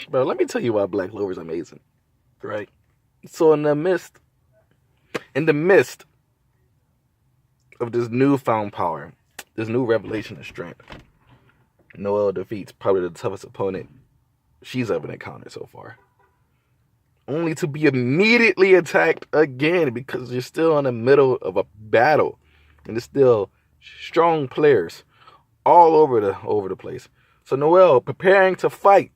Bro, let me tell you why Black Clover is amazing, right? So in the midst of this newfound power, this new revelation of strength, Noelle defeats probably the toughest opponent she's ever encountered so far. Only to be immediately attacked again because you're still in the middle of a battle. And there's still strong players all over the place. So Noelle, preparing to fight,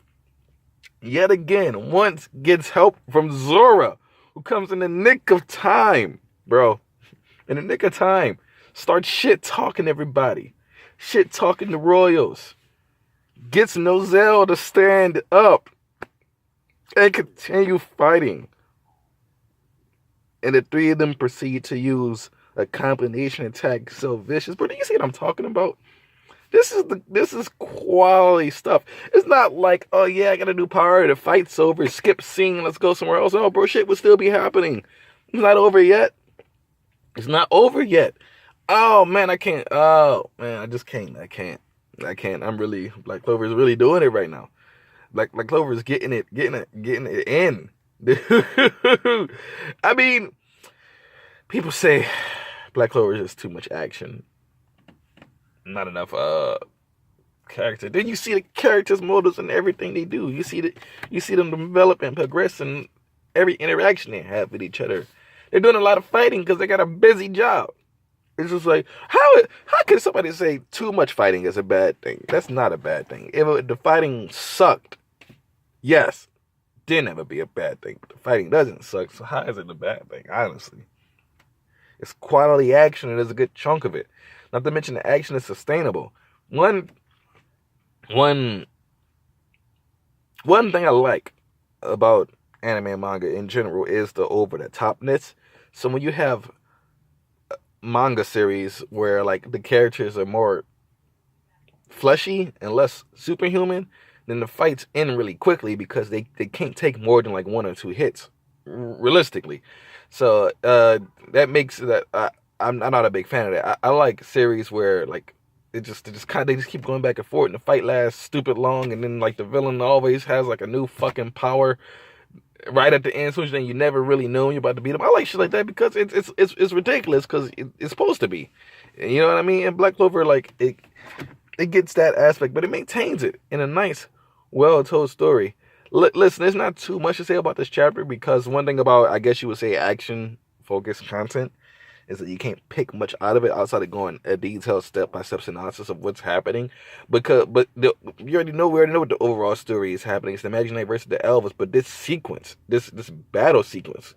yet again, once gets help from Zora, who comes in the nick of time, bro. In the nick of time. Starts shit talking everybody. Shit talking the Royals. Gets Nozel to stand up and continue fighting. And the three of them proceed to use a combination attack so vicious. But do you see what I'm talking about? This is quality stuff. It's not like, oh yeah, I got a new power, the fight's over, skip scene, let's go somewhere else. No, bro, shit will still be happening. It's not over yet. It's not over yet. Oh man, I can't. Oh man, I just can't. I can't. Black Clover is really doing it right now. Black Clover is getting it in. Dude. I mean, people say Black Clover is just too much action. Not enough character. Then you see the characters' motives and everything they do. You see them develop and progress in every interaction they have with each other. They're doing a lot of fighting because they got a busy job. It's just like, how can somebody say too much fighting is a bad thing? That's not a bad thing. If the fighting sucked, yes, then it would be a bad thing. But the fighting doesn't suck, so how is it a bad thing, honestly? It's quality action, and there's a good chunk of it. Not to mention the action is sustainable. One thing I like about anime and manga in general is the over-the-topness. So when you have manga series where like the characters are more fleshy and less superhuman, then the fights end really quickly because they can't take more than like one or two hits realistically. So that makes that I'm not a big fan of that. I like series where like they just keep going back and forth and the fight lasts stupid long, and then like the villain always has like a new fucking power right at the end, so then you never really know you're about to beat him. I like shit like that because it's ridiculous because it's supposed to be. You know what I mean? And Black Clover, like it gets that aspect, but it maintains it in a nice, well-told story. Listen, there's not too much to say about this chapter because one thing about, I guess you would say, action-focused content is that you can't pick much out of it outside of going a detailed step-by-step synopsis of what's happening. We already know what the overall story is happening. It's the Imaginary versus the Elvis, but this sequence, this battle sequence,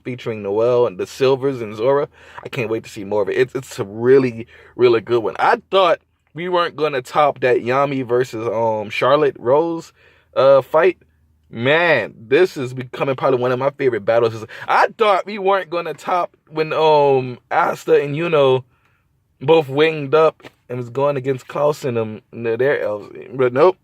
featuring Noelle and the Silvers and Zora, I can't wait to see more of it. It's a really, really good one. I thought we weren't gonna top that Yami versus Charlotte Rose fight. Man, this is becoming probably one of my favorite battles. I thought we weren't gonna top when Asta and Yuno both winged up and was going against Klaus and their elves. But nope.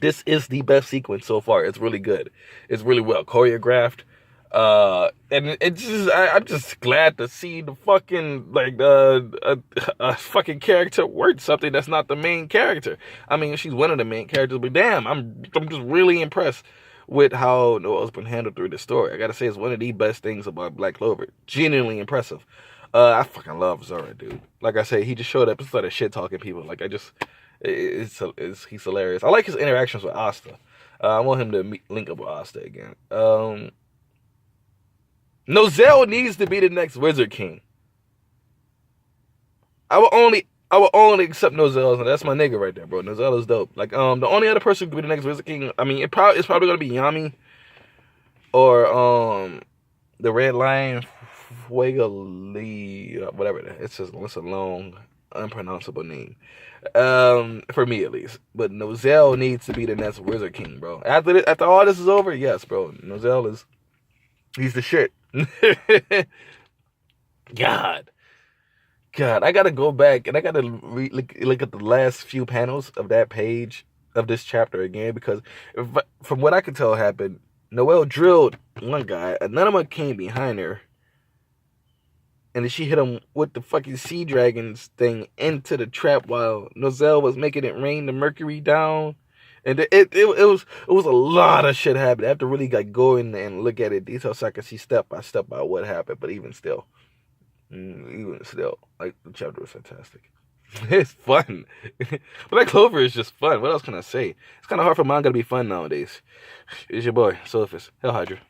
This is the best sequence so far. It's really good. It's really well choreographed. And it's just I'm just glad to see the fucking like a fucking character worth something that's not the main character. I mean, she's one of the main characters, but damn, I'm just really impressed with how Noelle's been handled through the story. I gotta say, it's one of the best things about Black Clover. Genuinely impressive. I fucking love Zora, dude. Like I said, he just showed up and started shit talking people. Like he's hilarious. I like his interactions with Asta. I want him to link up with Asta again. Nozel needs to be the next Wizard King. I will only accept Nozel, and that's my nigga right there, bro. Nozel is dope. Like, the only other person who could be the next Wizard King, I mean, it's probably gonna be Yami or the Red Lion, Fuegali, whatever. It's a long, unpronounceable name. For me at least. But Nozel needs to be the next Wizard King, bro. After all this is over, yes, bro. He's the shit. God, I gotta go back and I gotta look at the last few panels of that page of this chapter again because from what I can tell happened, Noelle drilled one guy, another came behind her, and then she hit him with the fucking sea dragons thing into the trap while Nozel was making it rain the mercury down, And it was a lot of shit happening. I have to really like go in and look at it detail so I can see step by step by what happened. But even still, like the chapter was fantastic. It's fun, but that Clover is just fun. What else can I say? It's kind of hard for manga to be fun nowadays. It's your boy Sophus Hell Hydra.